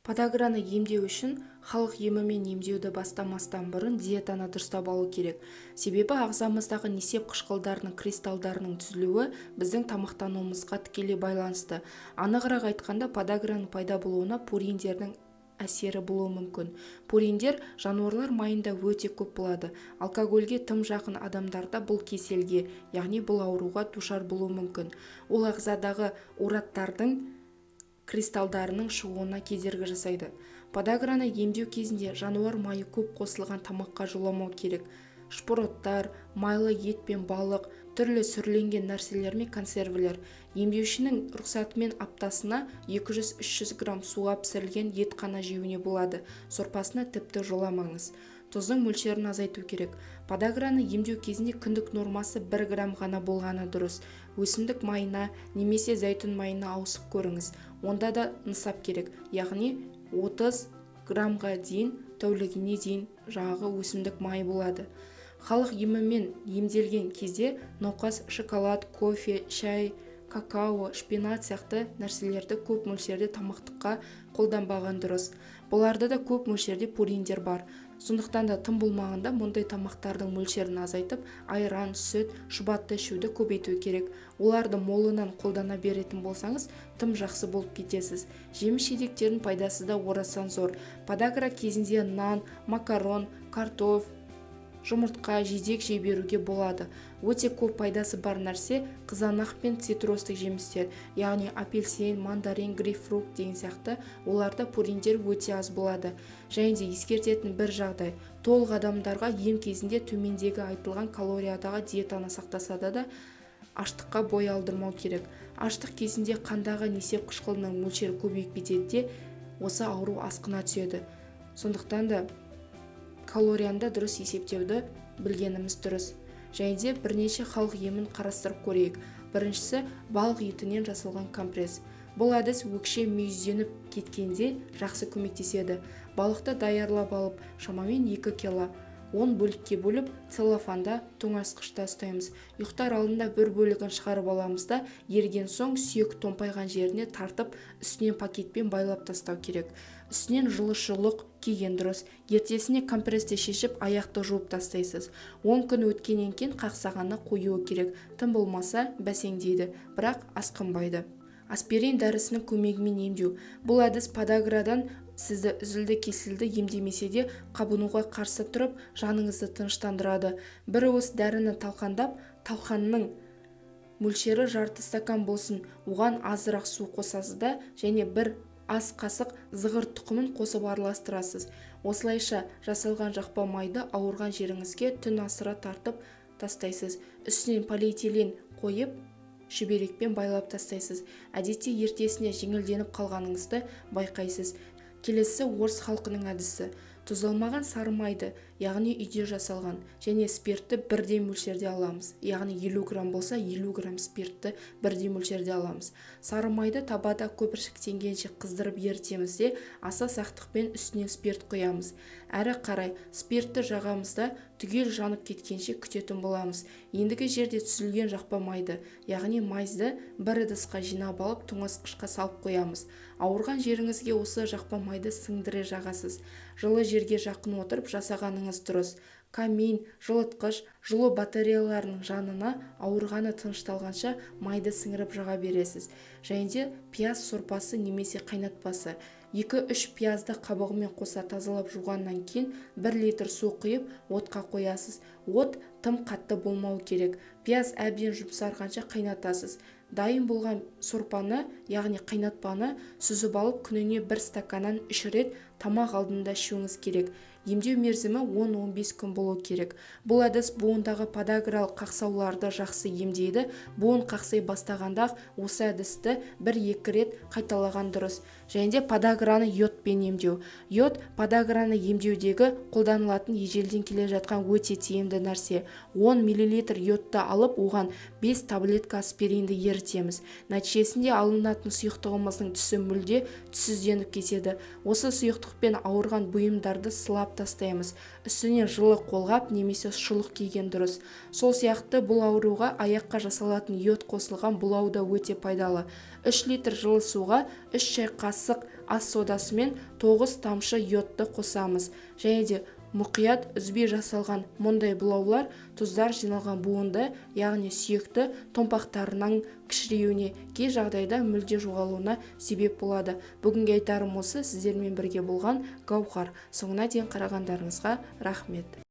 Подаграны емдеу үшін халық емімен емдеуді бастамастан бұрын диетаны дұрыстап алу керек. Себебі ағзамыздағы несеп қышқылдарының кристалдарының түзілуі біздің тамақтануымызға тікелей байланысты. Анығырақ айтқанда, подаграның пайда болуына пуриндердің әсері болуы мүмкін. Пуриндер жануарлар майында өте көп болады. Алкогольге тым жақын адамдарда бұл кеселге, яғни бұл ауруға душар болуы мүмкін. Ол ағзадағы ураттардың кристалдарының шығуына кедергі жасайды. Подаграны емдеу кезінде жануар майы көп қосылған тамаққа жоламау керек. Шпороттар, майлы ет пен балық, түрлі сүрленген нәрселер мен консервілер. Емдеушінің рұқсатымен аптасына 200-300 грамм суға пісірілген ет қана жеуіне болады. Сорпасына тіпті жоламаңыз. Тұздың мөлшерін азайту керек. Подаграны емдеу кезінде күндік нормасы 1 грамм ғана болғаны дұрыс. Өсімдік майына немесе зәйтүн майына ауысып көріңіз. Онда да нысап керек, яғни 30 граммға дейін тәулігіне дейін жағы өсімдік майы болады. Халық емімен емделген кезде науқас шоколад, кофе, шай, какао, шпинат сияқты нәрселерді көп мөлшерде тамақтыққа қолданбаған дұрыс. Бұларда да көп мөлшерде пуриндер бар. Сондықтан да тым болмағанда мұндай тамақтардың мөлшерін азайтып, айран, сүт, шұбатты ішуді көбейту керек. Оларды молынан қолдана беретін болсаңыз, тым жақсы болып кетесіз. Жеміс-жидектердің пайдасы да орасан зор. Подагра кезінде нан, макарон, картоф, жұмыртқа, жидек жей беруге болады. Өте көп пайдасы бар нәрсе қызанақ пен цитрустық жемістер, яғни апельсин, мандарин, грейпфрут деген сияқты, оларда пуриндер өте аз болады. Және де ескертетін бір жағдай, толық адамдарға ем кезінде төмендегі айтылған калориядағы диетаны сақтасада да аштыққа бой алдырмау керек. Аштық кезінде қандағы несеп қышқылының мөлшері көбейіп кетеді де, осы ауру асқына түседі. Сондықтан да калорияны дұрыс есептеуді білгеніміз дұрыс. Және де бірнеше халық емін қарастырып көрейік. Біріншісі, балық етінен жасалған компресс. Бұл әдіс өкше мүйізденіп кеткенде жақсы көмектеседі. Балықты даярлап алып, шамамен 2 кило 10 бөлікке бөліп, целлофанда тоңазытқышта ұстаймыз. Ұйықтар алдында бір бөлігін шығарып аламыз да, ерген соң сүйек томпайған жеріне тартып, үстінен пакетпен байлап тастау керек. Үстінен жылы шұлық киген дұрыс. Ертесіне компрессті шешіп, аяқты жуып тастайсыз. 10 күн өткеннен кейін қақсағаны қоюы керек. Тым болмаса бәсеңдейді, бірақ асқынбайды. Аспирин дәрісінің көмегімен емдеу. Бұл әдіс подаградан сізді үзілді-кесілді емдемесе де қабынуға қарсы тұрып, жаныңызды тыныштандырады. Бір уыс дәріні талқандап, талқанның мөлшері жарты стакан болсын, оған азырақ су қосасыз да, және бір ас қасық зығыр тұқымын қосып араластырасыз. Осылайша жасалған жақпа майды ауырған жеріңізге түн асыра тартып тастайсыз. Үстінен полиэтилен қойып, шүберекпен байлап тастайсыз. Әдетте ертесіне жеңілденіп қалғаныңызды байқайсыз. Келесі орыс халқының әдісі. Тұздалмаған сары майды, яғни үйде жасалған, және спиртті бірдей мөлшерде аламыз. Яғни 50 грамм болса, 50 грамм спиртті бірдей мөлшерде аламыз. Сары майды табада көпіршіктенгенше қыздырып ерітеміз де, аса сақтықпен үстіне спирт құямыз. Әрі қарай спиртті жағамызда түгел жанып кеткенше күтетін боламыз. Ендігі жерде түзілген жақпа майды, яғни майзды бір ыдысқа жинап алып, тоңазытқышқа салып қоямыз. Ауырған жеріңізге осы жақпа майды сіңдіре жағасыз. Жылы жерге жақын отырып жасағаныңыз дұрыс. Камин, жылытқыш, жылу батареяларының жанына ауырғаны тынышталғанша майды сіңіріп жаға бересіз. Және де пияз сорпасы немесе қайнатпасы. 2-3 пиязды қабығымен қоса тазалап жуғаннан кейін 1 литр су құйып отқа қоясыз. От тым қатты болмау керек. Пияз әбден жұмсарғанша қайнатасыз. Дайын болған сорпаны, яғни қайнатпаны сүзіп алып, күніне 1 стаканнан 3 рет тамақ алдында ішуіңіз керек. Емдеу мерзімі 10-15 күн болу керек. Бұл әдіс буындағы подагралық қақсауларды жақсы емдейді. Буын қақсай бастағанда осы әдісті 1-2 рет қайталаған дұрыс. Және де подаграны йодпен емдеу. Йод подаграны емдеудегі қолданылатын ежелден келе жатқан өте тиімді нәрсе. 10 мл йодты алып, оған 5 таблетка аспиринді ерітеміз. Нәтижесінде алынатын сұйықтығымыздың түсі мүлде түссізденіп кетеді. Осы сұйықтық суықтықпен ауырған бұйымдарды сылап тастаймыз. Үстіне жылы қолғап немесе шұлық киген дұрыс. Сол сияқты бұл ауруға аяққа жасалатын йод қосылған бұлау да өте пайдалы. 3 литр жылы суға 3 шай қасық ас содасы мен 9 тамшы йодты қосамыз. Және де мұқият үзбей жасалған мұндай бұлаулар тұздар жиналған буынды, яғни сүйекті томпақтарының кішіреюіне, кей жағдайда мүлде жоғалуына себеп болады. Бүгінге айтарым осы. Сіздермен бірге болған Гаухар. Соңына дейін қарағандарыңызға рахмет.